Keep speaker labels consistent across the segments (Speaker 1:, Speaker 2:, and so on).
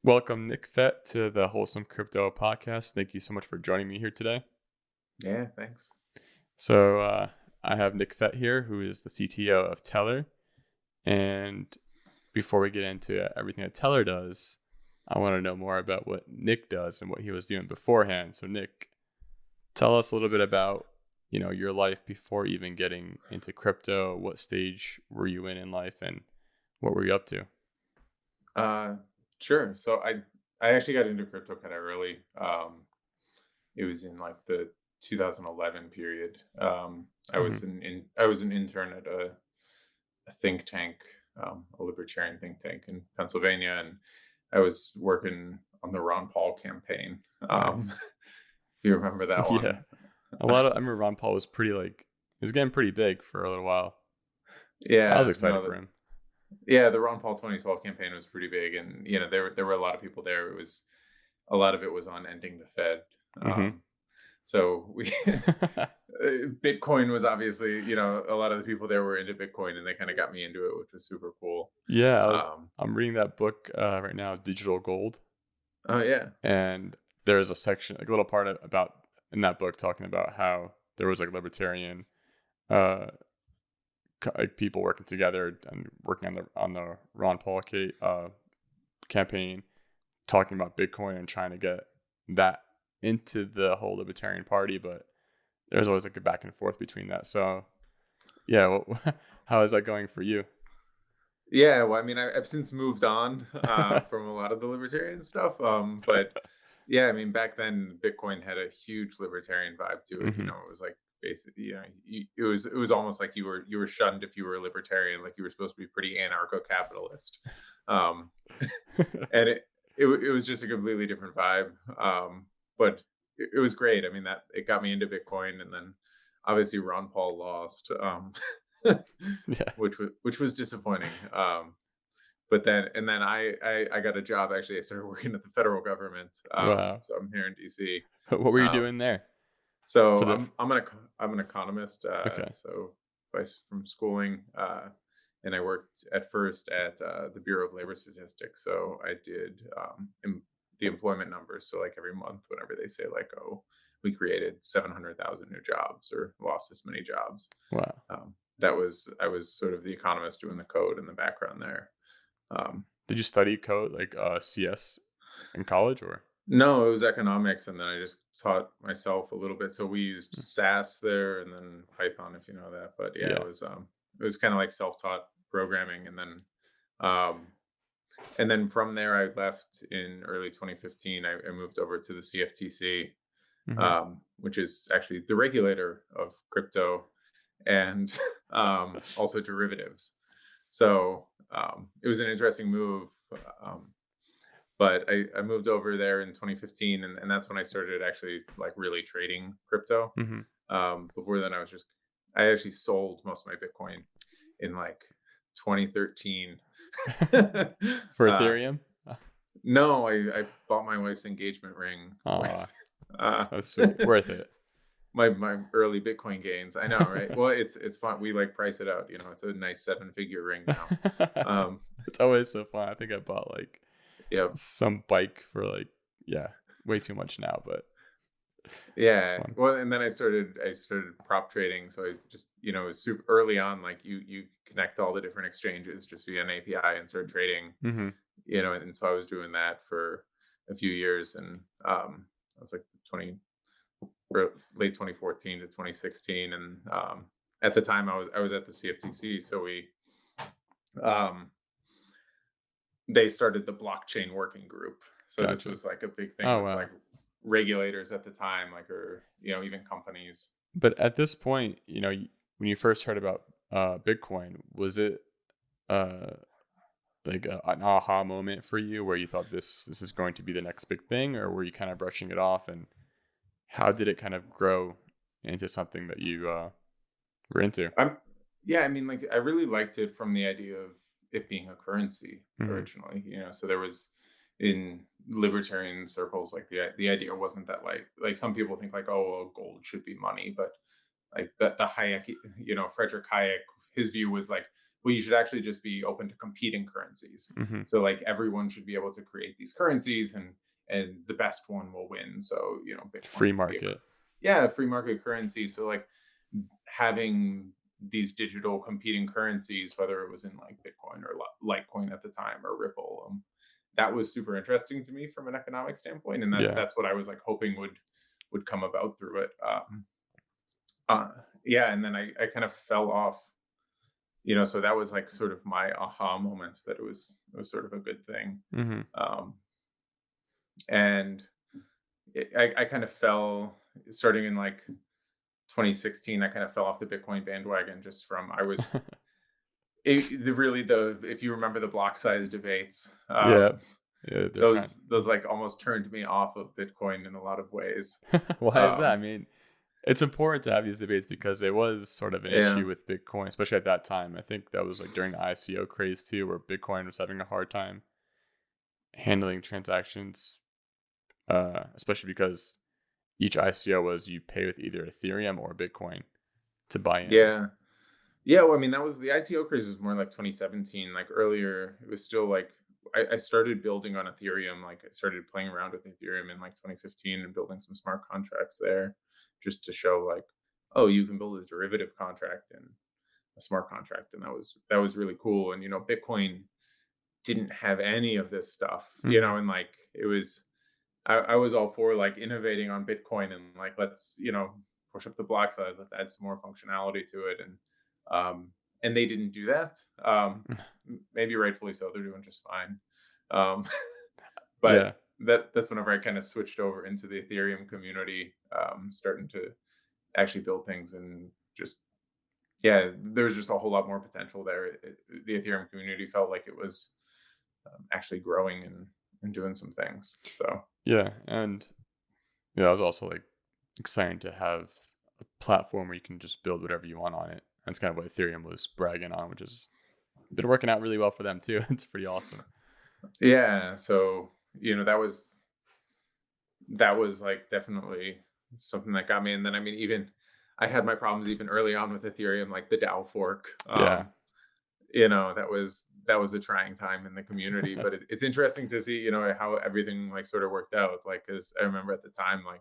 Speaker 1: Welcome, Nick Fett, to the Wholesome Crypto podcast. Thank you so much for joining me here today.
Speaker 2: Yeah, thanks.
Speaker 1: So, I have Nick Fett here, who is the CTO of Tellor. And before we get into everything that Tellor does, I want to know more about what Nick does and what he was doing beforehand. So, Nick, tell us a little bit about your life before even getting into crypto. What stage were you in life, and what were you up to?
Speaker 2: Uh, sure. So I actually got into crypto kind of early. It was in like the 2011 period. I was an intern at a think tank, a libertarian think tank in Pennsylvania, and I was working on the Ron Paul campaign.
Speaker 1: Nice.
Speaker 2: If you remember that
Speaker 1: Yeah.
Speaker 2: one.
Speaker 1: I remember Ron Paul was he was getting pretty big for a little while. I was
Speaker 2: Yeah,
Speaker 1: excited
Speaker 2: no,
Speaker 1: for him.
Speaker 2: yeah, the Ron Paul 2012 campaign was pretty big, and there were a lot of people there. It was a lot of it was on ending the Fed.
Speaker 1: Hmm.
Speaker 2: So we Bitcoin was obviously, a lot of the people there were into Bitcoin, and they kind of got me into it, which was super cool.
Speaker 1: Yeah,
Speaker 2: Um,
Speaker 1: I'm reading that book right now, Digital Gold,
Speaker 2: oh yeah,
Speaker 1: and there's a section, like a little part about in that book talking about how there was like libertarian uh like people working together and working on the Ron Paul campaign, talking about Bitcoin and trying to get that into the whole Libertarian Party, but there's always like a back and forth between that. So yeah, how is that going for you?
Speaker 2: yeah. Well, I mean, I've since moved on from a lot of the libertarian stuff. But yeah, I mean, back then Bitcoin had a huge libertarian vibe to it.
Speaker 1: Hmm.
Speaker 2: It was like basically, it was almost like you were shunned if you were a libertarian, like you were supposed to be pretty anarcho-capitalist. Um, and it was just a completely different vibe. But it was great. I mean, that it got me into Bitcoin, and then obviously Ron Paul lost,
Speaker 1: Yeah.
Speaker 2: which was disappointing. But then I got a job. Actually, I started working at the federal government.
Speaker 1: Wow.
Speaker 2: So I'm here in DC.
Speaker 1: What were you
Speaker 2: Um,
Speaker 1: doing there for
Speaker 2: so
Speaker 1: the?
Speaker 2: I'm an economist.
Speaker 1: Okay.
Speaker 2: So from schooling, and I worked at first at the Bureau of Labor Statistics. So I did the employment numbers. So like every month, whenever they say like, oh, we created 700,000 new jobs or lost this many jobs,
Speaker 1: Wow.
Speaker 2: that was I was sort of the economist doing the code in the background there. Um,
Speaker 1: Did you study code like CS in college or?
Speaker 2: no, it was economics, and then I just taught myself a little bit. So we used SAS there, and then Python, if you know that. But yeah,
Speaker 1: Yeah.
Speaker 2: it was kind of like self-taught programming, um, and then from there I left in early 2015. I moved over to the CFTC,
Speaker 1: Hmm.
Speaker 2: which is actually the regulator of crypto and also derivatives. So it was an interesting move. Um, but I moved over there in 2015, and that's when I started actually like really trading crypto.
Speaker 1: Hmm.
Speaker 2: Before then, I actually sold most of my Bitcoin in like 2013.
Speaker 1: For
Speaker 2: uh,
Speaker 1: Ethereum?
Speaker 2: no, I bought my wife's engagement ring with
Speaker 1: Aw,
Speaker 2: uh,
Speaker 1: that's sweet. Worth it.
Speaker 2: my early Bitcoin gains. I know, right? Well, it's fun. We like price it out. It's a nice 7-figure ring now. Um,
Speaker 1: It's always so fun. I think I bought like
Speaker 2: yeah,
Speaker 1: some bike for like, yeah, way too much now, but it's
Speaker 2: yeah.
Speaker 1: fun.
Speaker 2: Well, and then I started prop trading. So I just it was super early on. Like you connect all the different exchanges just via an API and start trading.
Speaker 1: Hmm.
Speaker 2: And so I was doing that for a few years, and I was like 20 late 2014 to 2016, and at the time I was at the CFTC, so we um, they started the blockchain working group. So this
Speaker 1: Gotcha.
Speaker 2: was like a big thing
Speaker 1: Oh,
Speaker 2: with like
Speaker 1: wow.
Speaker 2: regulators at the time, like or even companies.
Speaker 1: But at this point, when you first heard about Bitcoin, was it uh, like an aha moment for you where you thought this is going to be the next big thing, or were you kind of brushing it off? And how did it kind of grow into something that you were into?
Speaker 2: I'm Yeah, I mean, like I really liked it from the idea of it being a currency
Speaker 1: Hmm.
Speaker 2: originally. So there was in libertarian circles, like the idea wasn't that like some people think like, oh, well, gold should be money, but like the Hayek, Frederick Hayek, his view was like well, you should actually just be open to competing currencies.
Speaker 1: Mm-hmm.
Speaker 2: So like everyone should be able to create these currencies, and the best one will win. So,
Speaker 1: Free
Speaker 2: Bitcoin would be
Speaker 1: market.
Speaker 2: a free market currency. So like having these digital competing currencies, whether it was in like Bitcoin or Litecoin at the time or Ripple, that was super interesting to me from an economic standpoint, and
Speaker 1: Yeah.
Speaker 2: that's what I was like hoping would come about through it. Uh, yeah, and then I kind of fell off, so that was like sort of my aha moment that it was sort of a good thing.
Speaker 1: Mm-hmm.
Speaker 2: Um, and I kind of fell starting in like 2016. I kind of fell off the Bitcoin bandwagon just from I was the if you remember the block size debates,
Speaker 1: Yeah. Yeah. They're trying.
Speaker 2: those like almost turned me off of Bitcoin in a lot of ways.
Speaker 1: Why is that? I
Speaker 2: Um,
Speaker 1: mean, it's important to have these debates because it was sort of an
Speaker 2: yeah,
Speaker 1: issue with Bitcoin, especially at that time. I think that was like during the ICO craze too, where Bitcoin was having a hard time handling transactions, especially because each ICO was you pay with either Ethereum or Bitcoin to buy in.
Speaker 2: yeah. Yeah, well, I mean, that was the ICO craze was more like 2017. Like earlier, it was still like I started building on Ethereum. Like I started playing around with Ethereum in like 2015 and building some smart contracts there, just to show like, oh, you can build a derivative contract and a smart contract, and that was really cool. And Bitcoin didn't have any of this stuff,
Speaker 1: Hmm.
Speaker 2: and like it was I was all for like innovating on Bitcoin and like let's push up the block size, let's add some more functionality to it, and they didn't do that. Maybe rightfully so, they're doing just fine. Um,
Speaker 1: Yeah.
Speaker 2: but that's whenever I kind of switched over into the Ethereum community, starting to actually build things and just yeah, there was just a whole lot more potential there. The Ethereum community felt like it was actually growing and doing some things. So
Speaker 1: Yeah. And yeah, that was also like exciting to have a platform where you can just build whatever you want on it. That's kind of what Ethereum was bragging on, which has been working out really well for them too. It's pretty awesome.
Speaker 2: yeah, so that was like definitely something that got me. And then I mean, even I had my problems even early on with Ethereum, like the DAO fork.
Speaker 1: Yeah.
Speaker 2: That was a trying time in the community, but it's interesting to see how everything like sort of worked out. Like, because I remember at the time like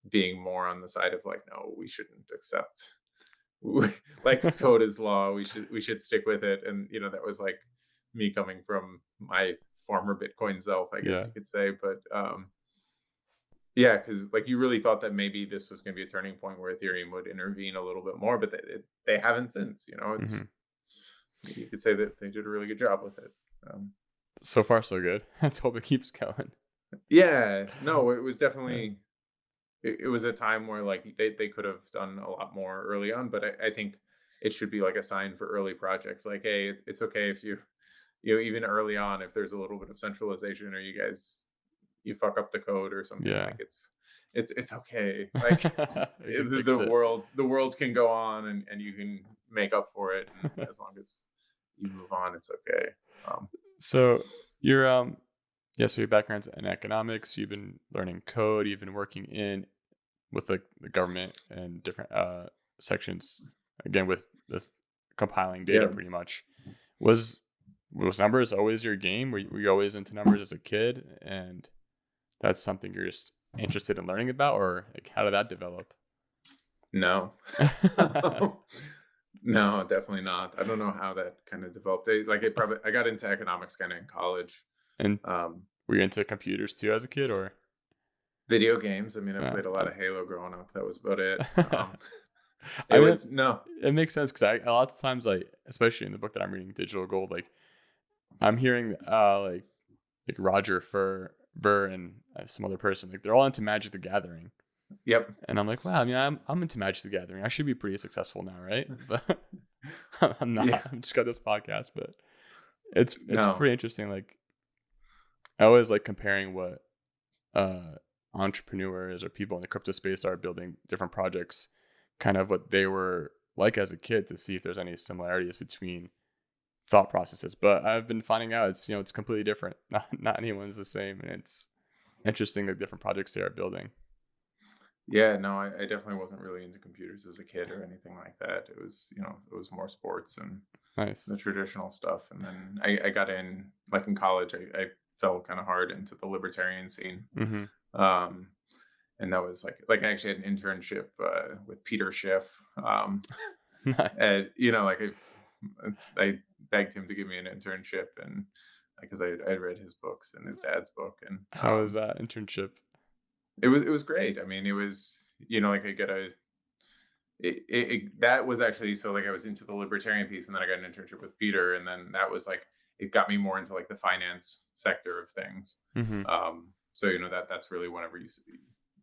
Speaker 2: being more on the side of like, no, we shouldn't accept like code is law. We should stick with it. And that was like me coming from my former Bitcoin self, I guess
Speaker 1: Yeah.
Speaker 2: you could say. But yeah, because like you really thought that maybe this was going to be a turning point where Ethereum would intervene a little bit more, but they haven't since.
Speaker 1: Hmm.
Speaker 2: You could say that they did a really good job with it.
Speaker 1: So far, so good. Let's hope it keeps going.
Speaker 2: Yeah, no, it was
Speaker 1: Yeah.
Speaker 2: definitely it was a time where like they could have done a lot more early on, but I think it should be like a sign for early projects. Like, hey, it's okay if even early on, if there's a little bit of centralization or you fuck up the code or something,
Speaker 1: Yeah.
Speaker 2: like it's okay. Like
Speaker 1: You can
Speaker 2: the
Speaker 1: fix it.
Speaker 2: world can go on, and you can make up for it, and as long as you move on, it's okay. Um,
Speaker 1: So you're yeah, so your background's in economics, you've been learning code, you've been working in with the government and different sections again with compiling data
Speaker 2: yeah.
Speaker 1: pretty much. Was was numbers always your game? Were you always into numbers as a kid and that's something you're just interested in learning about, or like how did that develop?
Speaker 2: No. No, definitely not. I don't know how that kind of developed. I got into economics kind of in college.
Speaker 1: And
Speaker 2: Um,
Speaker 1: were you into computers too as a kid, or
Speaker 2: Video games. I mean, I
Speaker 1: uh,
Speaker 2: played a lot of Halo growing up. That was about it.
Speaker 1: I
Speaker 2: It
Speaker 1: mean,
Speaker 2: was no.
Speaker 1: it makes sense because a lot of times, like especially in the book that I'm reading, Digital Gold, like I'm hearing like Roger Ver and some other person, like they're all into Magic the Gathering,
Speaker 2: Yep.
Speaker 1: and I'm like, wow, I mean, I'm into Magic the Gathering. I should be pretty successful now, right? But I'm not.
Speaker 2: Yeah.
Speaker 1: I'm just got this podcast, but it's
Speaker 2: No.
Speaker 1: pretty interesting. Like I always like comparing what uh entrepreneurs or people in the crypto space are building different projects, kind of what they were like as a kid to see if there's any similarities between thought processes. But I've been finding out it's completely different. Not anyone's the same, and it's interesting the different projects they are building.
Speaker 2: Yeah. No. I definitely wasn't really into computers as a kid or anything like that. It was more sports and
Speaker 1: Nice.
Speaker 2: the traditional stuff. And then I got in, like in college, I fell kind of hard into the libertarian scene.
Speaker 1: Mm-hmm.
Speaker 2: Um, and that was like I actually had an internship with Peter Schiff.
Speaker 1: Nice.
Speaker 2: And like I begged him to give me an internship, and because I read his books and his dad's book, and
Speaker 1: How was that internship?
Speaker 2: it was great. I mean, it was like I get a that was actually, so like I was into the libertarian piece, and then I got an internship with Peter, and then that was like it got me more into like the finance sector of things.
Speaker 1: Mm-hmm.
Speaker 2: So that's really whenever you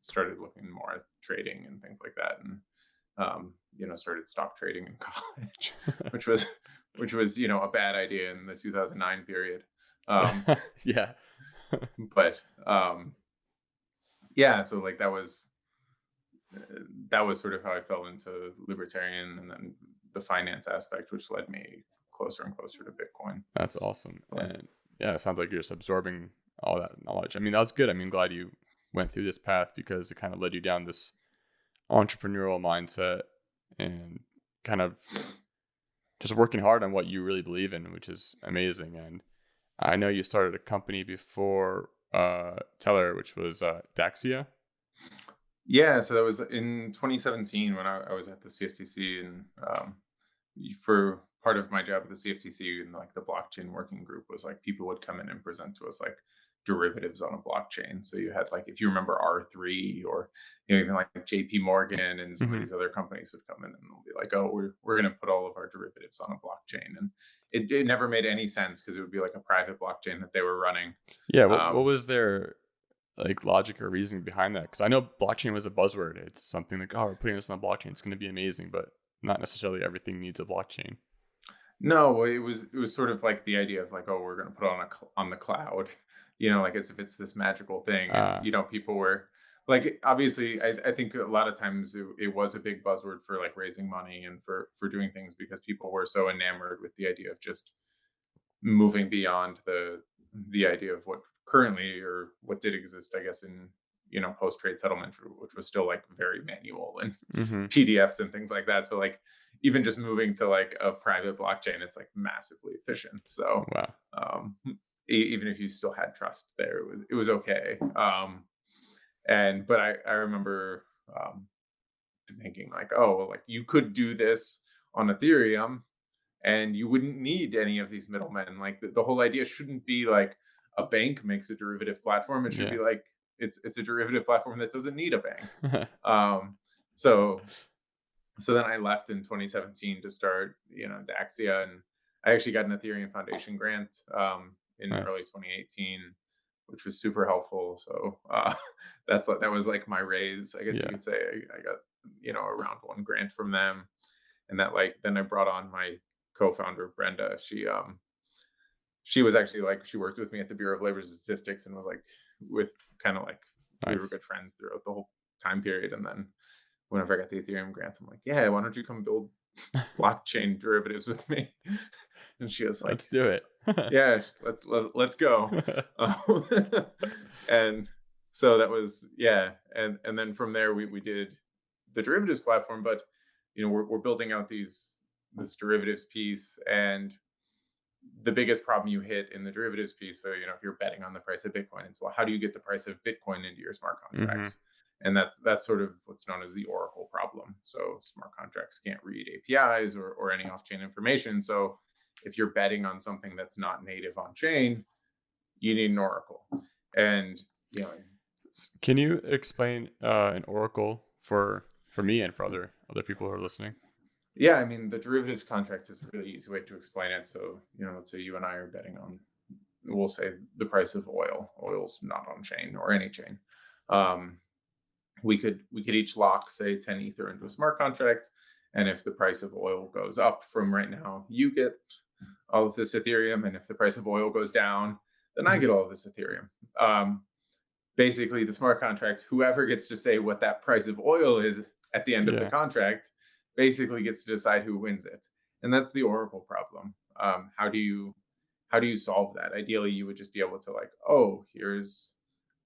Speaker 2: started looking more at trading and things like that, and started stock trading in college, which was a bad idea in the 2009 period. Um,
Speaker 1: Yeah.
Speaker 2: but yeah, so like that was sort of how I fell into libertarian, and then the finance aspect, which led me closer and closer to Bitcoin.
Speaker 1: That's awesome.
Speaker 2: But
Speaker 1: And yeah, it sounds like you're just absorbing all that knowledge. I mean, that was good. I mean, glad you went through this path because it kind of led you down this entrepreneurial mindset and kind of just working hard on what you really believe in, which is amazing. And I know you started a company before Tellor, which was Daxia.
Speaker 2: yeah, so that was in 2017 when I was at the CFTC, and for part of my job at the CFTC and like the blockchain working group was like people would come in and present to us like derivatives on a blockchain. So you had like, if you remember R3, or even like JP Morgan and some of
Speaker 1: Mm-hmm.
Speaker 2: these other companies would come in and they'll be like, oh, we're going to put all of our derivatives on a blockchain, and it never made any sense because it would be like a private blockchain that they were running.
Speaker 1: Yeah. What
Speaker 2: um,
Speaker 1: was their like logic or reasoning behind that? Because I know blockchain was a buzzword. It's something like, oh, we're putting this on a blockchain. It's going to be amazing, but not necessarily everything needs a blockchain.
Speaker 2: No, it was sort of like the idea of like, oh, we're going to put it on the cloud, like as if it's this magical thing. And
Speaker 1: Uh,
Speaker 2: people were like, obviously, I think a lot of times it was a big buzzword for like raising money and for doing things, because people were so enamored with the idea of just moving beyond the idea of what currently, or what did exist, I guess, in post trade settlement, which was still like very manual and
Speaker 1: mm-hmm.
Speaker 2: PDFs and things like that. So like even just moving to like a private blockchain, it's like massively efficient. So
Speaker 1: Wow.
Speaker 2: even if you still had trust there, it was okay. But I remember thinking like, oh, well, like you could do this on Ethereum and you wouldn't need any of these middlemen. Like the whole idea shouldn't be like a bank makes a derivative platform. It should
Speaker 1: Yeah.
Speaker 2: be like it's a derivative platform that doesn't need a bank. Um, so so then I left in 2017 to start, Daxia, and I actually got an Ethereum Foundation grant in early
Speaker 1: Nice.
Speaker 2: 2018, which was super helpful. So that was like my raise, I guess you
Speaker 1: Yeah.
Speaker 2: could say. I got a round one grant from them, and that like then I brought on my co-founder Brenda. She was actually like, she worked with me at the Bureau of Labor Statistics and was like with kind of like we were
Speaker 1: Nice.
Speaker 2: good friends throughout the whole time period. And then whenever I got the Ethereum grant, I'm like, yeah, why don't you come build blockchain derivatives with me? And she was like,
Speaker 1: Let's do it.
Speaker 2: yeah, let's go. Um, and so that was, yeah, and then from there we did the derivatives platform, but we're building out this derivatives piece, and the biggest problem you hit in the derivatives piece. So, if you're betting on the price of Bitcoin, it's, well, how do you get the price of Bitcoin into your smart
Speaker 1: Mm-hmm.
Speaker 2: contracts? And that's sort of what's known as the Oracle problem. So smart contracts can't read APIs or any off-chain information. So if you're betting on something that's not native on chain, you need an Oracle. And
Speaker 1: Can you explain an oracle for me and for other people who are listening?
Speaker 2: yeah, I mean, the derivatives contract is a really easy way to explain it. So, let's say you and I are betting on, we'll say, the price of oil. Oil's not on chain or any chain. We could each lock, say, 10 ether into a smart contract, and if the price of oil goes up from right now, you get all of this Ethereum, and if the price of oil goes down, then I get all of this Ethereum. Basically, the smart contract, whoever gets to say what that price of oil is at the end of the
Speaker 1: Yeah.
Speaker 2: contract, basically gets to decide who wins it. And that's the Oracle problem. How do you solve that? Ideally, you would just be able to like, oh,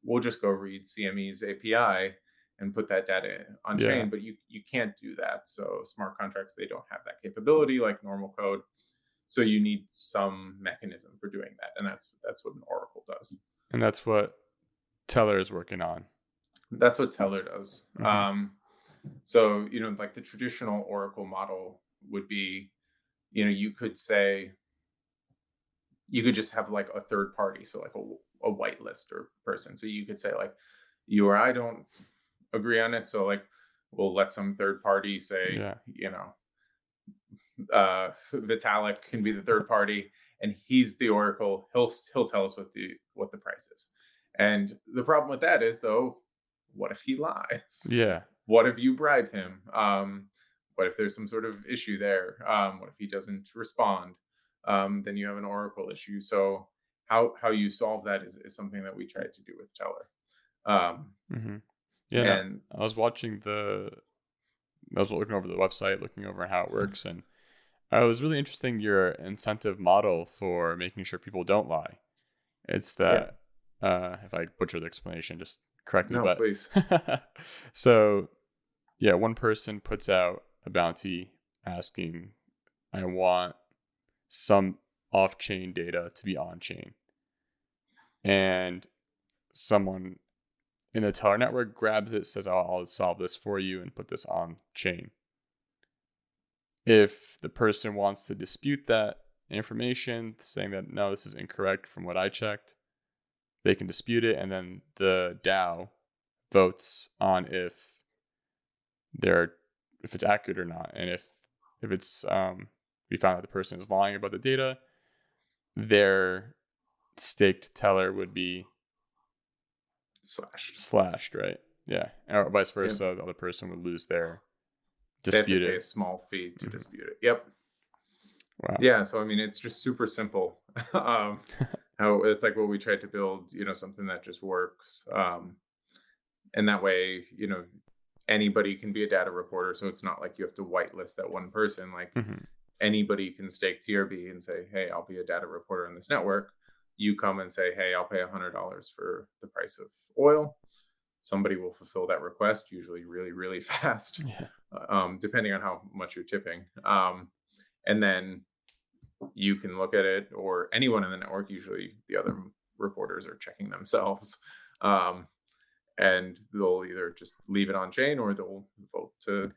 Speaker 2: we'll just go read CME's API and put that data on
Speaker 1: Yeah.
Speaker 2: chain, but you can't do that. So smart contracts, they don't have that capability like normal code. So you need some mechanism for doing that, and that's what an oracle does.
Speaker 1: And that's what Tellor is working on.
Speaker 2: That's what Tellor does.
Speaker 1: Mm-hmm.
Speaker 2: So like the traditional oracle model would be, you could say you could just have like a third party, so like a whitelist or person. So you could say like, you or I don't agree on it, so like we'll let some third party say,
Speaker 1: Yeah.
Speaker 2: Vitalik can be the third party, and he's the oracle. He'll tell us what the price is. And the problem with that is, though, what if he lies?
Speaker 1: Yeah.
Speaker 2: What if you bribe him? What if there's some sort of issue there? What if he doesn't respond? Then you have an oracle issue. So how you solve that is something that we tried to do with Teller.
Speaker 1: Mm-hmm. Yeah. No,
Speaker 2: And
Speaker 1: I was looking over the website, looking over how it works, and it was really interesting your incentive model for making sure people don't lie. It's
Speaker 2: yeah,
Speaker 1: that if I butcher the explanation, just correct me.
Speaker 2: no,
Speaker 1: But
Speaker 2: please.
Speaker 1: so yeah, one person puts out a bounty asking, I want some off-chain data to be on-chain, and someone in the Teller network grabs it, says, oh, I'll solve this for you and put this on-chain. If the person wants to dispute that information, saying that, no, this is incorrect from what I checked, they can dispute it, and then the DAO votes on if it's accurate or not. And if it's we found that the person is lying about the data, their staked Teller would be slashed, right? Yeah. Or vice versa,
Speaker 2: Yep.
Speaker 1: the other person would lose their
Speaker 2: They have to
Speaker 1: disputed.
Speaker 2: pay a small fee to
Speaker 1: Mhm.
Speaker 2: dispute it. Yep.
Speaker 1: Wow.
Speaker 2: Yeah. So I mean, it's just super simple. How it's like what we tried to build, something that just works. And that way, anybody can be a data reporter. So it's not like you have to whitelist that one person. Like
Speaker 1: Mm-hmm.
Speaker 2: anybody can stake TRB and say, hey, I'll be a data reporter on this network. You come and say, hey, I'll pay $100 for the price of oil. Somebody will fulfill that request, usually really, really fast,
Speaker 1: Yeah.
Speaker 2: depending on how much you're tipping. And then you can look at it, or anyone in the network, usually the other reporters are checking themselves. And they'll either just leave it on chain or they'll vote to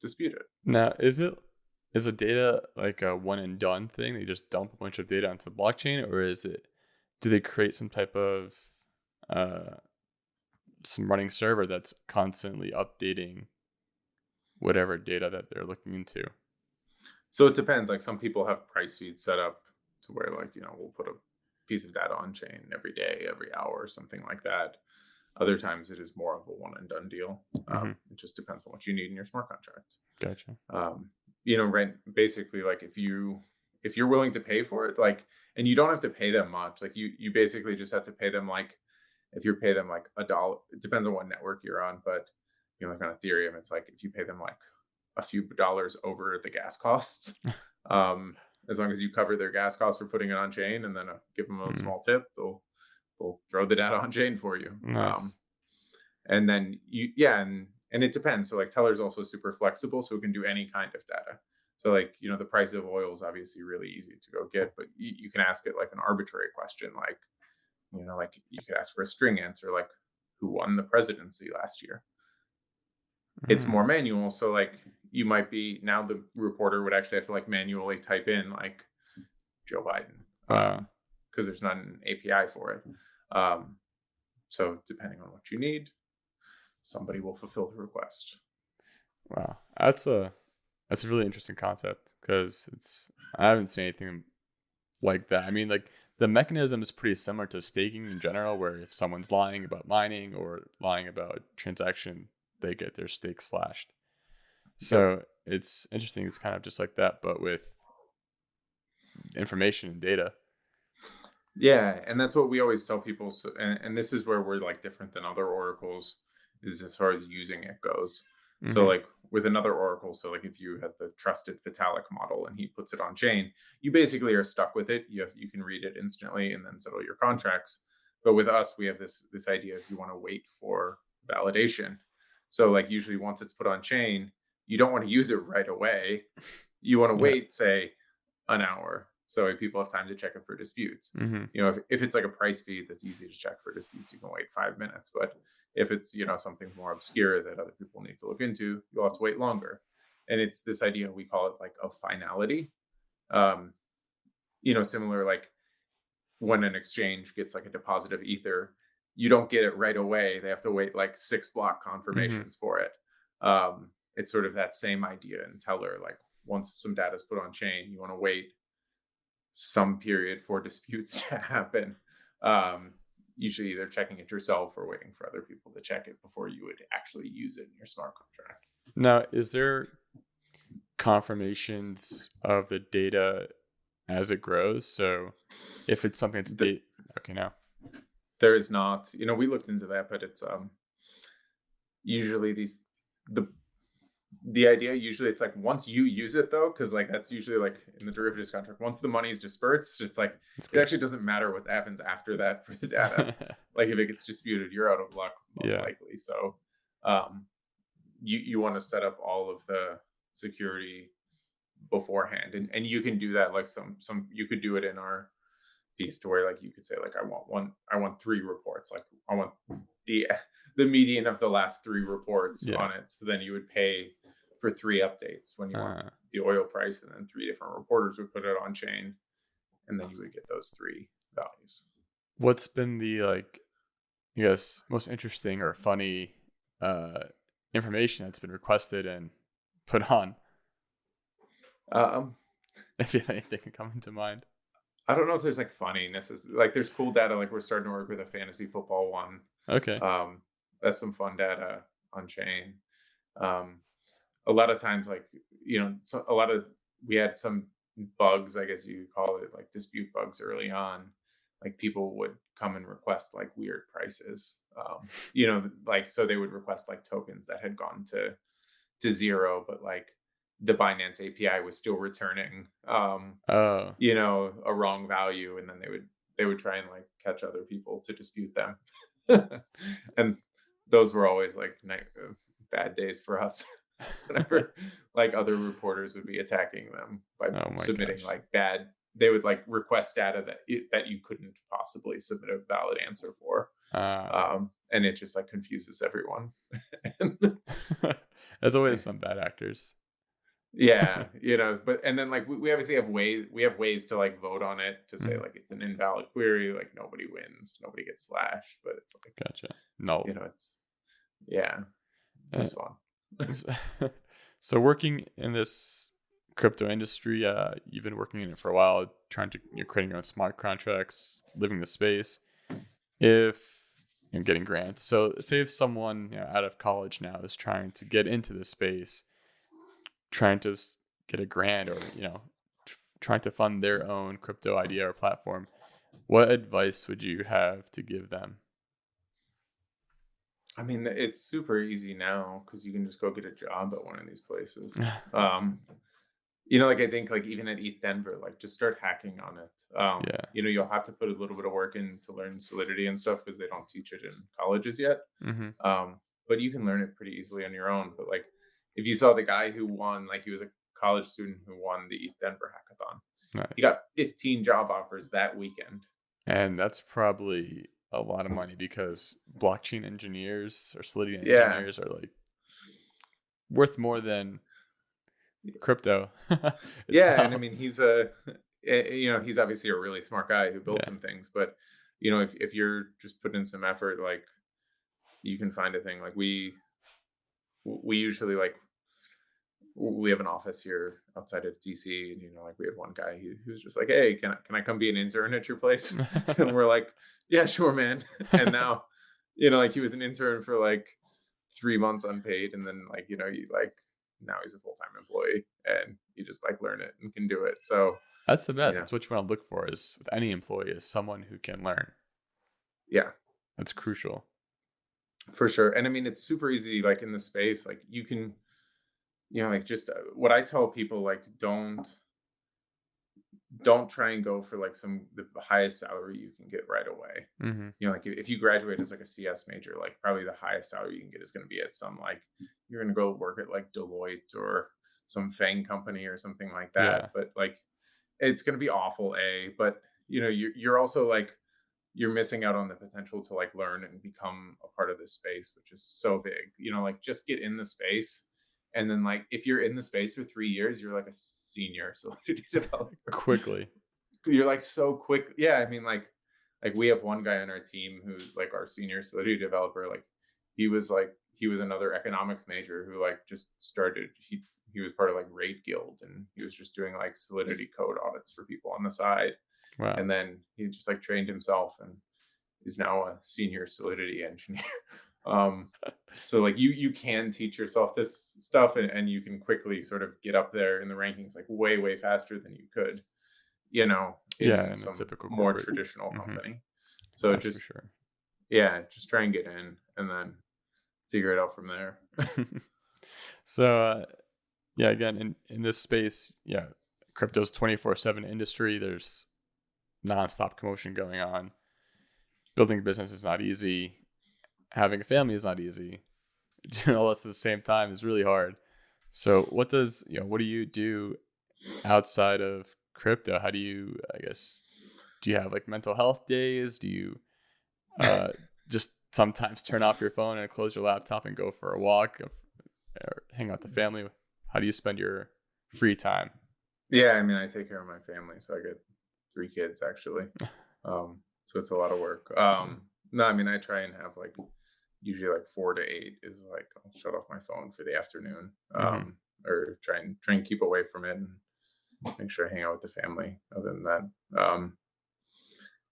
Speaker 2: dispute it.
Speaker 1: Now, is a data like a one and done thing? They just dump a bunch of data onto the blockchain, or do they create some type of some running server that's constantly updating whatever data that they're looking into?
Speaker 2: So it depends. Like some people have price feeds set up to where like, we'll put a piece of data on chain every day, every hour, or something like that. Other times it is more of a one and done deal.
Speaker 1: Mm-hmm.
Speaker 2: It just depends on what you need in your smart contract.
Speaker 1: Gotcha.
Speaker 2: Rent basically, like if you're willing to pay for it, like, and you don't have to pay them much, like you basically just have to pay them, like, if you pay them like $1, it depends on what network you're on, but like on Ethereum, it's like if you pay them like a few dollars over the gas costs, as long as you cover their gas costs for putting it on chain, and then give them a small tip, they'll throw the data on chain for you.
Speaker 1: Nice.
Speaker 2: And then and it depends. So like Teller's also super flexible, so it can do any kind of data. So like, the price of oil is obviously really easy to go get, but you can ask it like an arbitrary question, like, like you could ask for a string answer, like who won the presidency last year. It's more manual. So like you might be, now the reporter would actually have to like manually type in like Joe Biden, because there's not an API for it. So depending on what you need, somebody will fulfill the request.
Speaker 1: Wow, that's a really interesting concept, because I haven't seen anything like that. I mean, like the mechanism is pretty similar to staking in general, where if someone's lying about mining or lying about transaction, they get their stake slashed. So it's interesting. It's kind of just like that, but with information and data.
Speaker 2: Yeah, and that's what we always tell people. So, and this is where we're like different than other oracles, is as far as using it goes.
Speaker 1: Mm-hmm.
Speaker 2: So like with another oracle, so like if you had the trusted Vitalik model and he puts it on chain, you basically are stuck with it. You can read it instantly and then settle your contracts. But with us, we have this idea if you want to wait for validation. So like usually once it's put on chain, you don't want to use it right away. You want to wait, say, an hour, So people have time to check it for disputes.
Speaker 1: Mm-hmm.
Speaker 2: If it's like a price feed that's easy to check for disputes, you can wait 5 minutes. But if it's something more obscure that other people need to look into, you'll have to wait longer. And it's this idea, we call it like a finality. um Similar, like when an exchange gets like a deposit of ether, you don't get it right away. They have to wait like 6 block
Speaker 1: Mm-hmm.
Speaker 2: confirmations for it. It's sort of that same idea in Tellor. Like once some data is put on chain, you want to wait some period for disputes to happen. Um, Usually either checking it yourself or waiting for other people to check it before you would actually use it in your smart contract.
Speaker 1: Now, is there confirmations of the data as it grows? So if it's something that's
Speaker 2: The,
Speaker 1: okay, now.
Speaker 2: there is not, we looked into that, but it's usually the the idea usually, it's like once you use it though, because like that's usually like in the derivatives contract, once the money is dispersed, it's like
Speaker 1: That's
Speaker 2: it
Speaker 1: good.
Speaker 2: actually doesn't matter what happens after that for the data. Like if it gets disputed, you're out of luck most
Speaker 1: Yeah.
Speaker 2: likely. So um you want to set up all of the security beforehand, and you can do that. Like some you could do it in our piece to where like you could say like I want 3 reports, like I want the the median of the last 3 reports
Speaker 1: Yeah.
Speaker 2: on it. So then you would pay for 3 updates when you want
Speaker 1: Uh,
Speaker 2: the oil price, and then 3 different reporters would put it on chain, and then you would get those 3 values.
Speaker 1: what's been the I guess most interesting or funny uh information that's been requested and put on?
Speaker 2: um
Speaker 1: If you have anything coming to mind.
Speaker 2: I don't know if there's like funniness, is like there's cool data, like we're starting to work with a fantasy football one.
Speaker 1: Okay.
Speaker 2: um that's some fun data on chain. um a lot of times, like so a lot of we had some bugs, I guess you could call it, like dispute bugs early on. Like people would come and request like weird prices. Like so they would request like tokens that had gone to zero, but like the Binance API was still returning
Speaker 1: Oh,
Speaker 2: a wrong value, and then they would try and like catch other people to dispute them. And those were always like bad days for us. Whenever like other reporters would be attacking them by
Speaker 1: oh my
Speaker 2: submitting
Speaker 1: gosh.
Speaker 2: like bad, they would like request data that you couldn't possibly submit a valid answer for.
Speaker 1: Uh,
Speaker 2: And it just like confuses everyone.
Speaker 1: there's always some bad actors.
Speaker 2: Yeah, but and then like we obviously have ways to like vote on it to say
Speaker 1: Mhm.
Speaker 2: like it's an invalid query, like nobody wins, nobody gets slashed, but it's like,
Speaker 1: Gotcha. No.
Speaker 2: it's yeah, it
Speaker 1: Uh,
Speaker 2: was fun.
Speaker 1: s- so working in this crypto industry, you've been working in it for a while, trying to creating your own smart contracts, living the space. If getting grants. So say if someone out of college now is trying to get into the space, trying to get a grant or trying to fund their own crypto idea or platform, what advice would you have to give them?
Speaker 2: I mean, it's super easy now because you can just go get a job at one of these places. Um, like I think like even at ETH Denver, like just start hacking on it.
Speaker 1: Yeah.
Speaker 2: You'll have to put a little bit of work in to learn Solidity and stuff because they don't teach it in colleges yet.
Speaker 1: Mm-hmm.
Speaker 2: But you can learn it pretty easily on your own. But like if you saw the guy who won, like he was a college student who won the ETH Denver hackathon. He
Speaker 1: Nice.
Speaker 2: got 15 job offers that weekend.
Speaker 1: And that's probably a lot of money because blockchain engineers or Solidity
Speaker 2: Yeah.
Speaker 1: engineers are like worth more than crypto
Speaker 2: Yeah, and I
Speaker 1: itself.
Speaker 2: mean he's obviously a really smart guy who built
Speaker 1: Yeah.
Speaker 2: some things, but if you're just putting in some effort, like you can find a thing. Like we usually like we have an office here outside of DC, and like we had one guy who's just like, hey, can I come be an intern at your place? And we're like, yeah, sure, man. And now like he was an intern for like 3 months unpaid, and then like he like now he's a full-time employee, and you just like learn it and can do it. So
Speaker 1: That's the
Speaker 2: you
Speaker 1: best.
Speaker 2: know
Speaker 1: That's what you want to look for is with any employee is someone who can learn.
Speaker 2: yeah,
Speaker 1: That's crucial.
Speaker 2: for sure. And I mean it's super easy, like in the space, like you can like just what I tell people, like don't try and go for like the highest salary you can get right away.
Speaker 1: Mm-hmm.
Speaker 2: Like if you graduate as like a CS major, like probably the highest salary you can get is going to be at some like you're going to go work at like Deloitte or some FANG company or something like
Speaker 1: Yeah.
Speaker 2: that. But like it's going to be awful, but you're also like, you're missing out on the potential to like learn and become a part of this space, which is so big. Like just get in the space. And then like if you're in the space for 3 years, you're like a senior Solidity developer.
Speaker 1: Quickly.
Speaker 2: You're like so quick. Yeah, I mean like we have one guy on our team who's like our senior Solidity developer. Like he was another economics major who like just started. He was part of like Raid Guild, and he was just doing like Solidity code audits for people on the side.
Speaker 1: Wow.
Speaker 2: And then he just like trained himself and is now a senior Solidity engineer. So like you can teach yourself this stuff, and you can quickly sort of get up there in the rankings like way faster than you could, in
Speaker 1: In
Speaker 2: some
Speaker 1: a typical
Speaker 2: more
Speaker 1: corporate.
Speaker 2: traditional
Speaker 1: Mhm.
Speaker 2: company. So
Speaker 1: That's
Speaker 2: just,
Speaker 1: for sure.
Speaker 2: yeah, just try and get in and then figure it out from there.
Speaker 1: So yeah, again, in this space, yeah, crypto's 24/7 industry. There's nonstop commotion going on. Building a business is not easy. Having a family is not easy. Doing all this at the same time is really hard. So what do you do outside of crypto? How do you, I guess, do you have like mental health days? Do you just sometimes turn off your phone and close your laptop and go for a walk or hang out with the family? How do you spend your free time?
Speaker 2: Yeah, I mean, I take care of my family, so I get 3 kids actually. So it's a lot of work. No, I mean, I try and have like usually like 4 to 8 is like I'll shut off my phone for the afternoon,
Speaker 1: Mm-hmm.
Speaker 2: or try and keep away from it and make sure I hang out with the family. Other than that,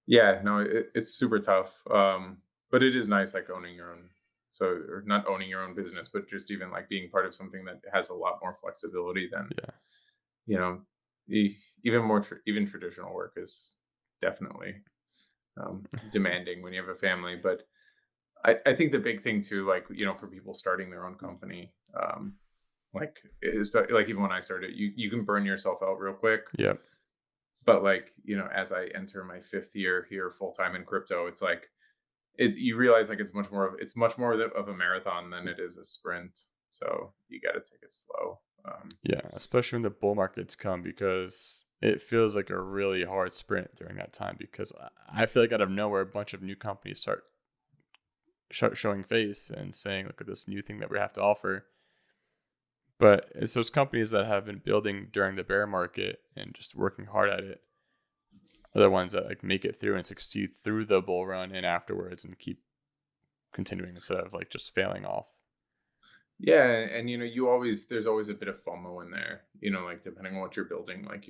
Speaker 2: yeah, no, it's super tough. But it is nice like owning your own. So, or not owning your own business, but just even like being part of something that has a lot more flexibility than
Speaker 1: Yeah.
Speaker 2: you know even even traditional work is definitely demanding when you have a family. But I think the big thing too, like for people starting their own company, like is like even when I started, you can burn yourself out real quick.
Speaker 1: Yep.
Speaker 2: But like as I enter my 5th year here full time in crypto, it's like you realize like it's much more of a marathon than it is a sprint. So you got to take it slow.
Speaker 1: Yeah, especially when the bull markets come, because it feels like a really hard sprint during that time, because I feel like out of nowhere, a bunch of new companies start showing face and saying, look at this new thing that we have to offer. But it's those companies that have been building during the bear market and just working hard at it are the ones that like make it through and succeed through the bull run and afterwards and keep continuing instead of like just failing off.
Speaker 2: Yeah, and there's always a bit of FOMO in there. Like depending on what you're building, like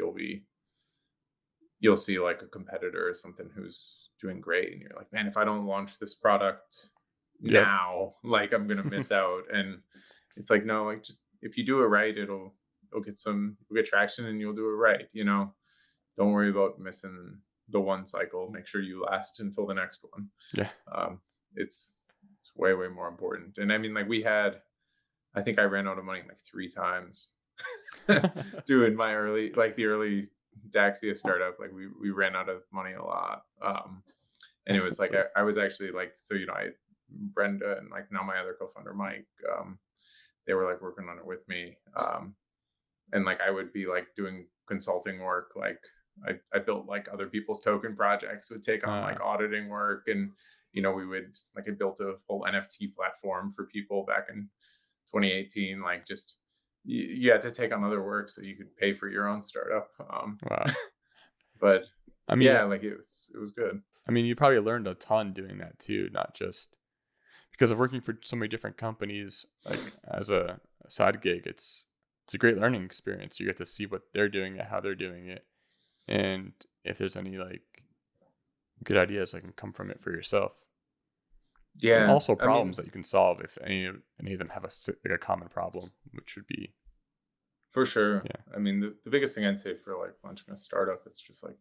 Speaker 2: you'll see like a competitor or something who's doing great, and you're like, man, if I don't launch this product
Speaker 1: Yep.
Speaker 2: now, like I'm gonna miss out. And it's like, no, like just if you do it right, it'll you'll get traction and you'll do it right. Don't worry about missing the one cycle. Make sure you last until the next one.
Speaker 1: Yeah.
Speaker 2: Um, it's way more important. And I mean, like I think I ran out of money like 3 times doing the early Daxia startup. Like we ran out of money a lot. And it was like I was actually like, so I Brenda and like now my other co-founder Mike, they were like working on it with me. And like I would be like doing consulting work. Like I built like other people's token projects, would take on like auditing work, and we would like I built a whole NFT platform for people back in 2018. Like just you had to take on other work so you could pay for your own startup.
Speaker 1: Wow.
Speaker 2: But
Speaker 1: I mean,
Speaker 2: yeah, like it was good.
Speaker 1: I mean, you probably learned a ton doing that too, not just because of working for so many different companies. Like as a side gig, it's a great learning experience. You get to see what they're doing and how they're doing it, and if there's any like good ideas that can come from it for yourself, and
Speaker 2: Yeah,
Speaker 1: also
Speaker 2: I mean,
Speaker 1: problems that you can solve if any of them have like a common problem, which would be
Speaker 2: for sure.
Speaker 1: yeah,
Speaker 2: I mean, the biggest thing I'd say for like launching a startup, it's just like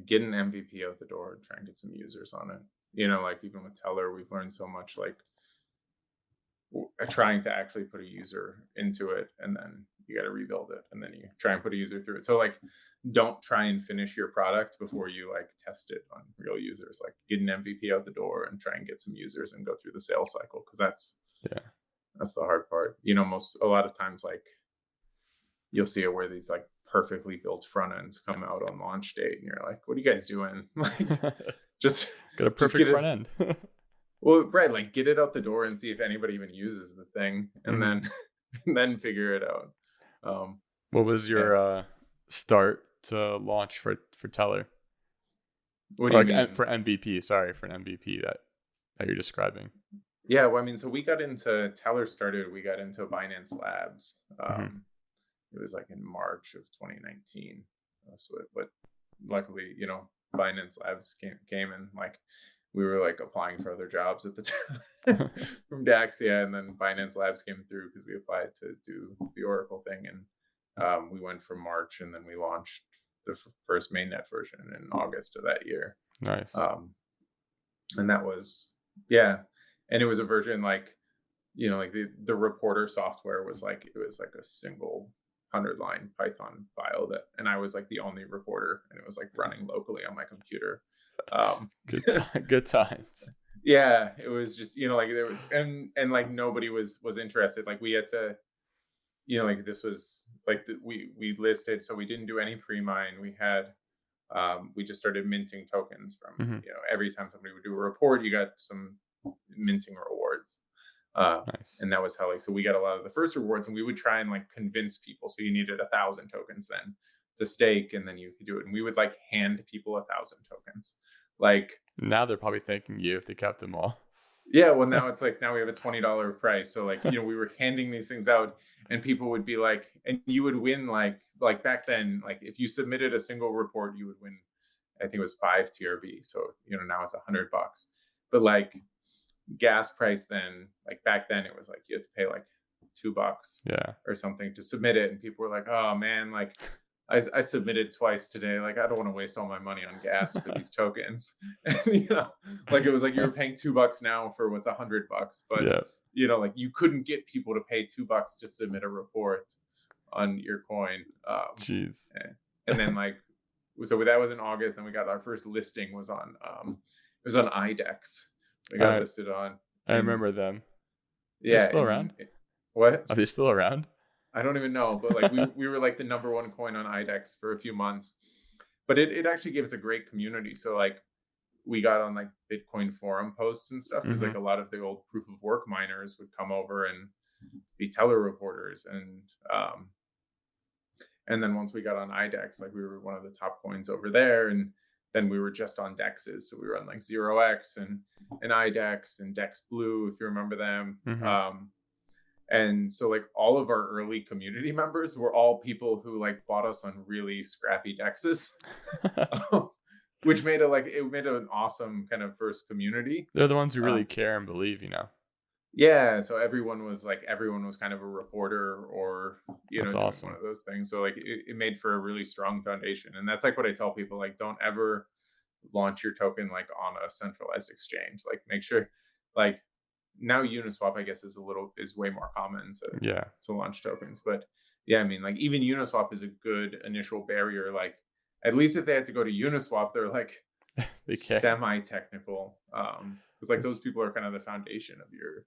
Speaker 2: get an MVP out the door and try and get some users on it. Like even with Tellor, we've learned so much, like trying to actually put a user into it, and then you got to rebuild it, and then you try and put a user through it. So like don't try and finish your product before you like test it on real users. Like get an MVP out the door and try and get some users and go through the sales cycle, because that's the hard part. A lot of times like you'll see it where these like perfectly built front ends come out on launch date, and you're like, what are you guys doing? Like, just
Speaker 1: Got a
Speaker 2: just
Speaker 1: perfect
Speaker 2: get
Speaker 1: front
Speaker 2: it.
Speaker 1: end.
Speaker 2: Well, right, like get it out the door and see if anybody even uses the thing, and
Speaker 1: Hmm.
Speaker 2: then and then figure it out. Um,
Speaker 1: What was
Speaker 2: yeah.
Speaker 1: your start to launch for Tellor?
Speaker 2: What do
Speaker 1: Or
Speaker 2: you
Speaker 1: like
Speaker 2: mean?
Speaker 1: for MVP, sorry, for an MVP that you're describing.
Speaker 2: Yeah, well, I mean, so we got into Teller started. We got into Binance Labs.
Speaker 1: Hmm.
Speaker 2: It was like in March of 2019. That's what luckily, Binance Labs came and like we were like applying for other jobs at the time from Daxia, and then Binance Labs came through because we applied to do the Oracle thing, and we went from March, and then we launched the first mainnet version in August of that year.
Speaker 1: Nice.
Speaker 2: Um, and that was, yeah, and it was a version like, like the reporter software was like, it was like a single 100-line Python file, and I was like the only reporter, and it was like running locally on my computer. um
Speaker 1: Good times.
Speaker 2: yeah, it was just, like there was, and like nobody was interested. Like we had to, like this was like we listed, so we didn't do any pre-mine. We just started minting tokens from,
Speaker 1: Hmm.
Speaker 2: every time somebody would do a report, you got some minting rewards.
Speaker 1: Nice.
Speaker 2: And that was how, like, so we got a lot of the first rewards, and we would try and like convince people. So you needed 1,000 tokens then to stake, and then you could do it. And we would like hand people 1,000 tokens. Like,
Speaker 1: Now they're probably thanking you if they kept them all.
Speaker 2: yeah, well, now it's like, now we have a $20 price. So like, we were handing these things out, and people would be like, and you would win like back then, like if you submitted a single report, you would win, I think it was 5 TRB. So, now it's $100. But like gas price then, like back then it was like you had to pay like $2
Speaker 1: Yeah.
Speaker 2: or something to submit it. And people were like, oh man, like I submitted twice today. Like, I don't want to waste all my money on gas for these tokens. And, like it was like you were paying $2 now for what's $100. But,
Speaker 1: Yeah.
Speaker 2: like you couldn't get people to pay $2 to submit a report on your coin.
Speaker 1: Jeez.
Speaker 2: And then like, so that was in August. And we got our first listing was on, it was on IDEX. We got
Speaker 1: I
Speaker 2: listed on,
Speaker 1: I
Speaker 2: and
Speaker 1: remember them. Are they
Speaker 2: yeah,
Speaker 1: still
Speaker 2: and
Speaker 1: around?
Speaker 2: what?
Speaker 1: Are they still around?
Speaker 2: I don't even know, but like we were like the number one coin on IDEX for a few months. But it actually gave us a great community. So like we got on like Bitcoin forum posts and stuff, because
Speaker 1: Hmm.
Speaker 2: like a lot of the old proof of work miners would come over and be Teller reporters, and then once we got on IDEX, like we were one of the top coins over there, and then we were just on dexes. So we were on like 0x and IDEX and Dex Blue, if you remember them.
Speaker 1: Hmm.
Speaker 2: And so like all of our early community members were all people who like bought us on really scrappy dexes, which made it made an awesome kind of first community.
Speaker 1: They're the ones who really
Speaker 2: Um,
Speaker 1: care and believe,
Speaker 2: yeah, so everyone was kind of a reporter, or
Speaker 1: That's
Speaker 2: doing one
Speaker 1: awesome.
Speaker 2: of those things. So like it made for a really strong foundation, and that's like what I tell people, like don't ever launch your token like on a centralized exchange. Like make sure, like now Uniswap I guess is way more common
Speaker 1: Yeah.
Speaker 2: to launch tokens. But yeah, I mean, like even Uniswap is a good initial barrier. Like at least if they had to go to Uniswap, they're like
Speaker 1: They care.
Speaker 2: semi-technical, because like those people are kind of the foundation of your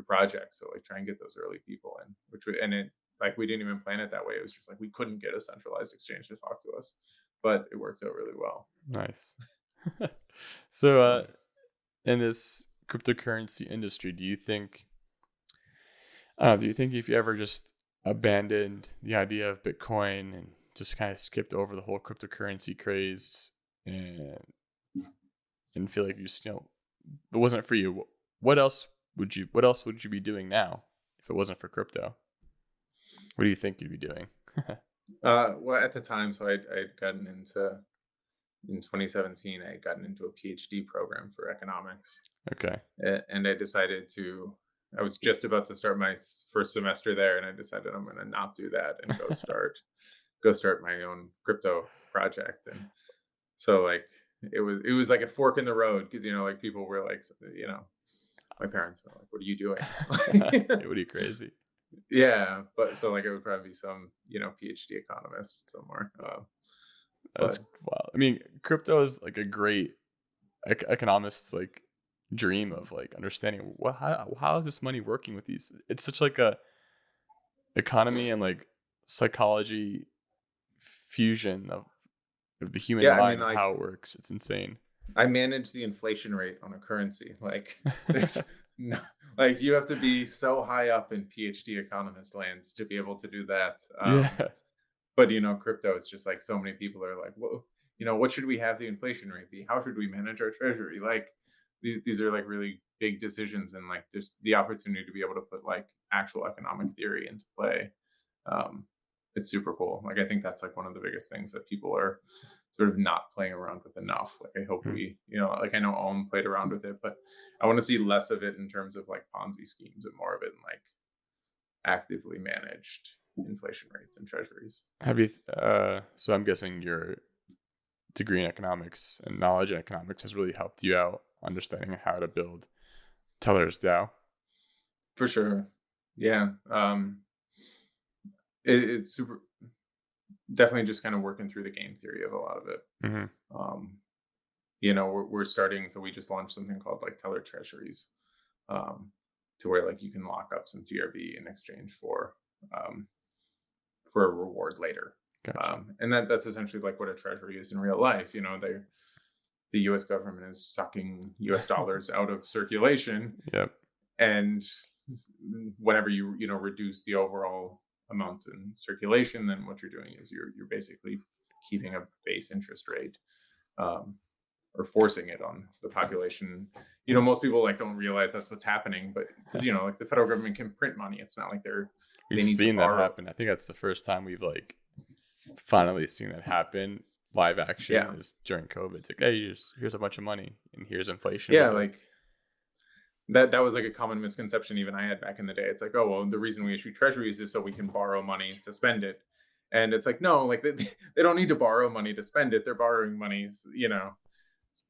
Speaker 2: project. So like try and get those early people in, and it, like we didn't even plan it that way. It was just like we couldn't get a centralized exchange to talk to us, but it worked out really well.
Speaker 1: Nice. So,
Speaker 2: So
Speaker 1: in this cryptocurrency industry, do you think if you ever just abandoned the idea of Bitcoin and just kind of skipped over the whole cryptocurrency craze and feel like you just, it wasn't for you, what else would you be doing now if it wasn't for crypto? What do you think you'd be doing?
Speaker 2: well, at the time, so I'd gotten into, in 2017, I had gotten into a PhD program for economics.
Speaker 1: Okay.
Speaker 2: And I was just about to start my first semester there, and I decided I'm going to not do that and go start my own crypto project. And so like it was like a fork in the road, because like people were like, my parents were like, what are you doing?
Speaker 1: It would be crazy.
Speaker 2: Yeah, but so like it would probably be some PhD economist somewhere.
Speaker 1: That's
Speaker 2: But
Speaker 1: wild. I mean, crypto is like a great economist's like dream of like understanding how is this money working with these. It's such like a economy and like psychology fusion of the human
Speaker 2: Yeah, I mean,
Speaker 1: mind and
Speaker 2: like,
Speaker 1: how it works. It's insane.
Speaker 2: I manage the inflation rate on a currency. Like, there's no, like, you have to be so high up in PhD economist land to be able to do that.
Speaker 1: Yeah.
Speaker 2: But crypto is just like, so many people are like, well, what should we have the inflation rate be? How should we manage our treasury? Like, these are like really big decisions, and like there's the opportunity to be able to put like actual economic theory into play. Um, it's super cool. Like, I think that's like one of the biggest things that people are sort of not playing around with enough. Like, I hope
Speaker 1: Mhm.
Speaker 2: we, like, I know Ohm played around with it, but I want to see less of it in terms of like Ponzi schemes and more of it in like actively managed inflation rates and treasuries.
Speaker 1: Have you, so I'm guessing your degree in economics and knowledge in economics has really helped you out understanding how to build Teller's DAO.
Speaker 2: For sure. Yeah. It's super, definitely just kind of working through the game theory of a lot of it.
Speaker 1: Mm-hmm.
Speaker 2: Um, we're starting, so we just launched something called like Tellor Treasuries, um, to where like you can lock up some TRB in exchange um, for a reward later.
Speaker 1: Gotcha.
Speaker 2: And that's essentially like what a treasury is in real life. The U.S. government is sucking U.S. dollars out of circulation,
Speaker 1: Yep.
Speaker 2: and whenever you reduce the overall amount in circulation, then what you're doing is you're basically keeping a base interest rate, um, or forcing it on the population. Most people like don't realize that's what's happening, but because like the federal government can print money, it's not like
Speaker 1: We've
Speaker 2: they need to
Speaker 1: seen that
Speaker 2: borrow.
Speaker 1: happen. I think that's the first time we've like finally seen that happen. Live action
Speaker 2: Yeah,
Speaker 1: is during COVID. It's like, hey, here's a bunch of money and here's inflation
Speaker 2: yeah,
Speaker 1: with it.
Speaker 2: like that was like a common misconception even I had back in the day. It's like, oh well, the reason we issue treasuries is so we can borrow money to spend it. And it's like, no, like they don't need to borrow money to spend it. They're borrowing money,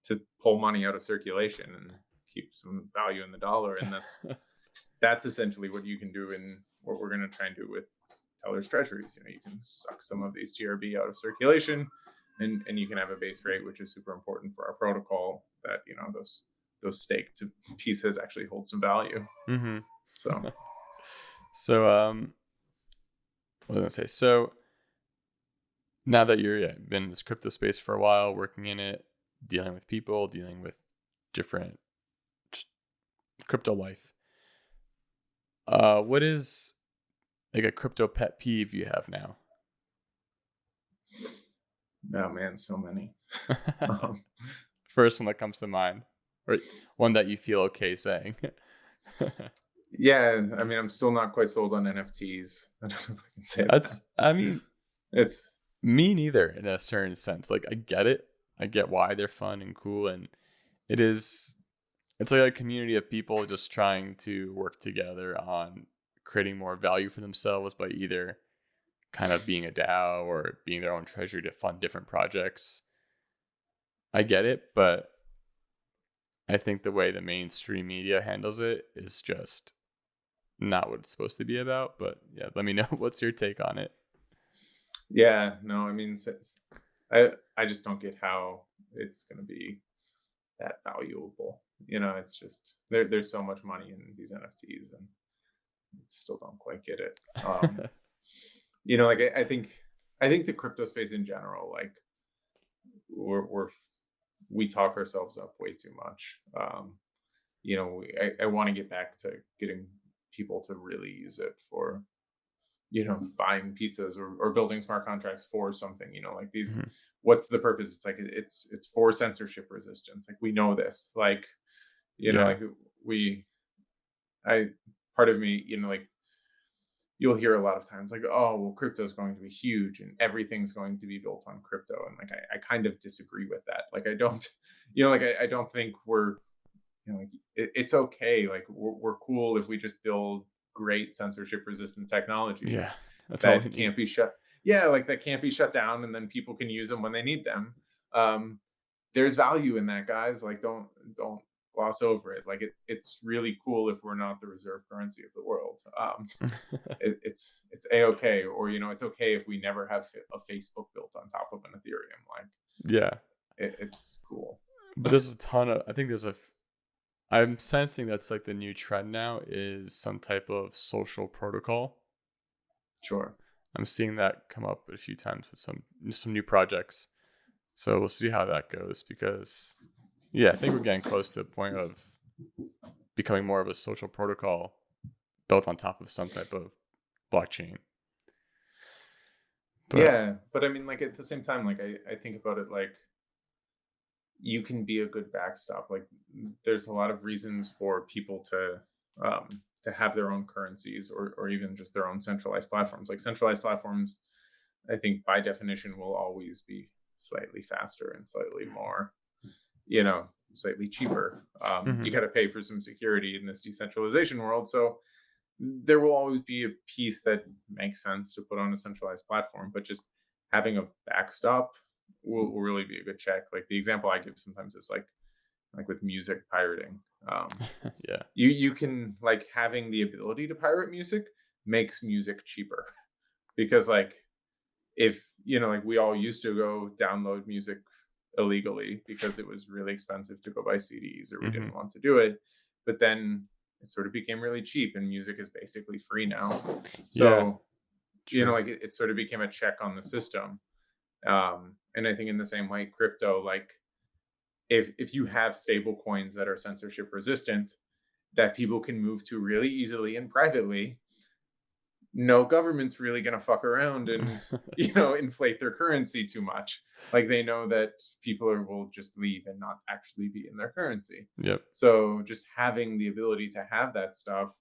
Speaker 2: to pull money out of circulation and keep some value in the dollar. And that's essentially what you can do, in what we're going to try and do with Teller's treasuries. You can suck some of these TRB out of circulation, and you can have a base rate, which is super important for our protocol, that those staked pieces actually hold some value.
Speaker 1: Mm-hmm.
Speaker 2: So
Speaker 1: So what was I gonna say? So now that you're been in this crypto space for a while, working in it, dealing with people, dealing with different just crypto life, what is like a crypto pet peeve you have now?
Speaker 2: oh man, so many. um,
Speaker 1: First one that comes to mind, or one that you feel okay saying.
Speaker 2: yeah, I mean, I'm still not quite sold on NFTs. I don't know if I can say that.
Speaker 1: I mean,
Speaker 2: It's
Speaker 1: me neither in a certain sense. Like, I get it. I get why they're fun and cool. And it's like a community of people just trying to work together on creating more value for themselves by either kind of being a DAO or being their own treasury to fund different projects. I get it, but I think the way the mainstream media handles it is just not what it's supposed to be about. But yeah, let me know what's your take on it.
Speaker 2: Yeah, no, I mean, I just don't get how it's going to be that valuable. It's just there's so much money in these NFTs, and I still don't quite get it. Like I think the crypto space in general, like we talk ourselves up way too much. I want to get back to getting people to really use it for buying pizzas, or building smart contracts for something. Like these,
Speaker 1: Mhm.
Speaker 2: what's the purpose? It's like it's for censorship resistance. Like, we know this. Like,
Speaker 1: Yeah.
Speaker 2: like we I part of me, like, you'll hear a lot of times like, oh well, crypto is going to be huge and everything's going to be built on crypto. And like I kind of disagree with that. Like, I don't like I don't think we're, like, it's okay. Like, we're cool if we just build great censorship resistant
Speaker 1: Yeah.
Speaker 2: technologies
Speaker 1: That's all we
Speaker 2: that
Speaker 1: need.
Speaker 2: can't be shut. Yeah, like, that can't be shut down, and then people can use them when they need them. Um, there's value in that, guys. Like, don't gloss over it. Like, it's really cool if we're not the reserve currency of the world. It's a-okay. Or it's okay if we never have a Facebook built on top of an Ethereum. Like,
Speaker 1: Yeah.
Speaker 2: it's cool.
Speaker 1: But there's a ton of, I think I'm sensing that's like the new trend now is some type of social protocol.
Speaker 2: Sure.
Speaker 1: I'm seeing that come up a few times with some new projects. So we'll see how that goes, because I think we're getting close to the point of becoming more of a social protocol built on top of some type of blockchain.
Speaker 2: But I mean, like, at the same time, like, I think about it like, you can be a good backstop. Like, there's a lot of reasons for people to have their own currencies, or even just their own centralized platforms. Like, centralized platforms, I think by definition will always be slightly faster and slightly more, slightly cheaper. You got to pay for some security in this decentralization world. So there will always be a piece that makes sense to put on a centralized platform, but just having a backstop will really be a good check. Like, the example I give sometimes is like with music pirating.
Speaker 1: Yeah.
Speaker 2: You can, like, having the ability to pirate music makes music cheaper because, like, if like, we all used to go download music illegally because it was really expensive to go buy CDs, or we didn't want to do it, but then it sort of became really cheap and music is basically free now. So like, it sort of became a check on the system. And I think in the same way, crypto, like, if you have stable coins that are censorship resistant that people can move to really easily and privately, no government's really going to fuck around and inflate their currency too much. Like, they know that people will just leave and not actually be in their currency.
Speaker 1: Yep.
Speaker 2: So just having the ability to have that stuff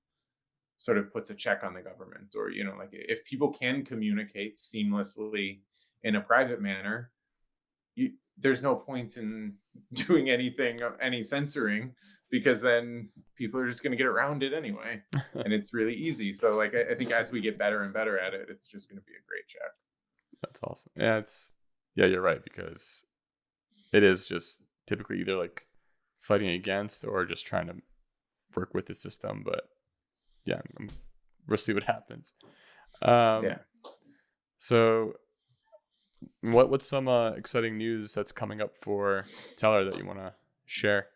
Speaker 2: sort of puts a check on the government. Or like, if people can communicate seamlessly in a private manner, there's no point in doing any censoring, because then people are just going to get around it anyway. And it's really easy. So, like, I think as we get better and better at it, it's just going to be a great check.
Speaker 1: That's awesome. Yeah, you're right, because it is just typically either like fighting against or just trying to work with the system. But yeah, we'll see what happens. So what's some exciting news that's coming up for Tellor that you want to share?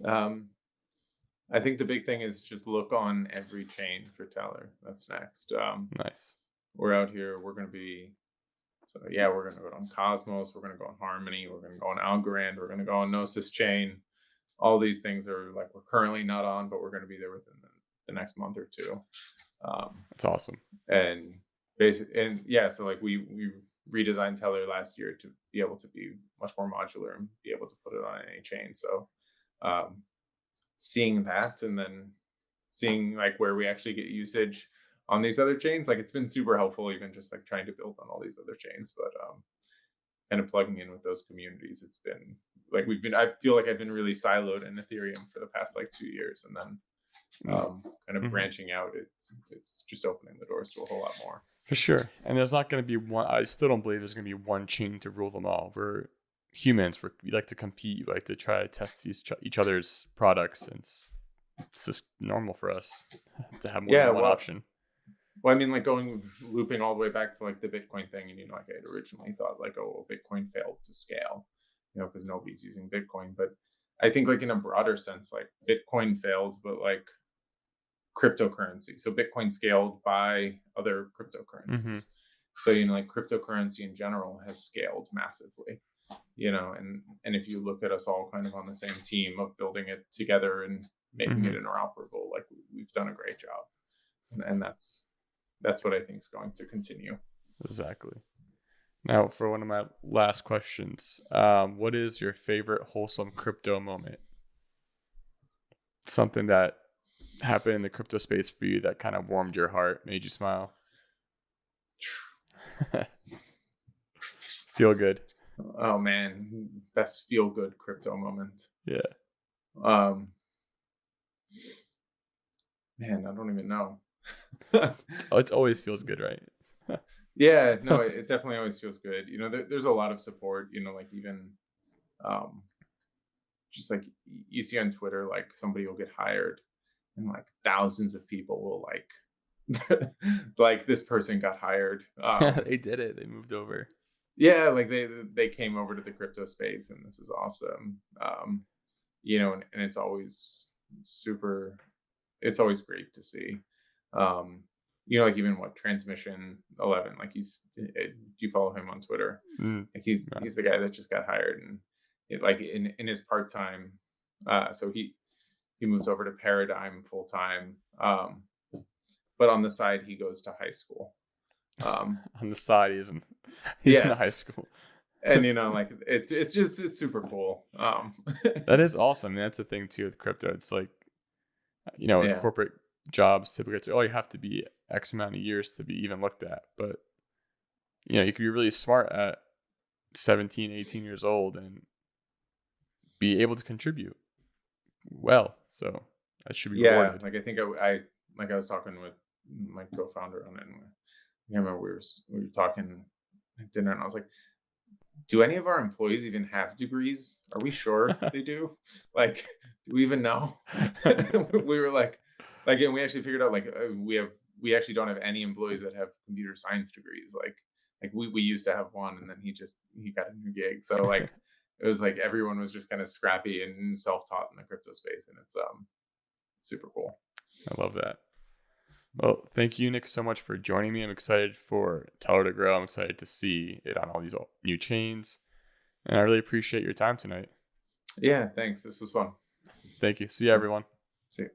Speaker 2: I think the big thing is just look on every chain for Tellor. That's next.
Speaker 1: Nice.
Speaker 2: We're out here. We're going to go on Cosmos. We're going to go on Harmony. We're going to go on Algorand. We're going to go on Gnosis Chain. All these things are, like, we're currently not on, but we're going to be there within the next month or two.
Speaker 1: That's awesome.
Speaker 2: And so, like, we redesigned Tellor last year to be able to be much more modular and be able to put it on any chain. So seeing that, and then seeing, like, where we actually get usage on these other chains, like, it's been super helpful, even just like trying to build on all these other chains. But kind of plugging in with those communities, it's been like, I feel like I've been really siloed in Ethereum for the past like 2 years, and then kind of branching out, it's just opening the doors to a whole lot more.
Speaker 1: For sure. And there's not going to be one. I still don't believe there's going to be one chain to rule them all. We're humans. We like to compete. We like to try to test each other's products. And it's just normal for us to have more than one option.
Speaker 2: Well, I mean, like, looping all the way back to, like, the Bitcoin thing, and like, I had originally thought, like, oh, Bitcoin failed to scale, because nobody's using Bitcoin. But I think, like, in a broader sense, like, Bitcoin failed, but, like, cryptocurrency. So Bitcoin scaled by other cryptocurrencies. So, like, cryptocurrency in general has scaled massively, and if you look at us all kind of on the same team of building it together and making it interoperable, like, we've done a great job. And that's what I think is going to continue.
Speaker 1: Exactly. Now, for one of my last questions, what is your favorite wholesome crypto moment? Something that happened in the crypto space for you that kind of warmed your heart, made you smile? Feel good.
Speaker 2: Oh man, best feel good crypto moment.
Speaker 1: Yeah.
Speaker 2: Man, I don't even know.
Speaker 1: It always feels good, right?
Speaker 2: Yeah, no, it definitely always feels good. There's a lot of support, like, even just like, you see on Twitter, like, somebody will get hired and, like, thousands of people will, like, like, this person got hired.
Speaker 1: They did it. They moved over.
Speaker 2: Yeah, like, they came over to the crypto space, and this is awesome. And it's always great to see. like even what Transmission 11, like do you follow him on Twitter? Like
Speaker 1: No.
Speaker 2: he's the guy that just got hired, and like in his part time, so he moved over to Paradigm full time, but on the side he goes to high school.
Speaker 1: On the side, he's in high
Speaker 2: Yes,
Speaker 1: school.
Speaker 2: and like it's super cool.
Speaker 1: That is awesome. I mean, that's the thing too with crypto. It's like, with
Speaker 2: Yeah,
Speaker 1: corporate jobs, typically it's, oh, you have to be X amount of years to be even looked at. But, you could be really smart at 17, 18 years old and be able to contribute well. So that should be
Speaker 2: yeah.
Speaker 1: rewarded.
Speaker 2: Like I think I was talking with my co-founder on it, and I remember we were talking at dinner, and I was like, do any of our employees even have degrees? Are we sure they do? Like, do we even know? We were and we actually figured out we actually don't have any employees that have computer science degrees. Like we used to have one, and then he got a new gig. So like it was like everyone was just kind of scrappy and self-taught in the crypto space, and it's super cool.
Speaker 1: I love that. Well, thank you, Nick, so much for joining me. I'm excited for Tellor to grow. I'm excited to see it on all these new chains. And I really appreciate your time tonight.
Speaker 2: Yeah, thanks. This was fun.
Speaker 1: Thank you. See you, everyone.
Speaker 2: See you.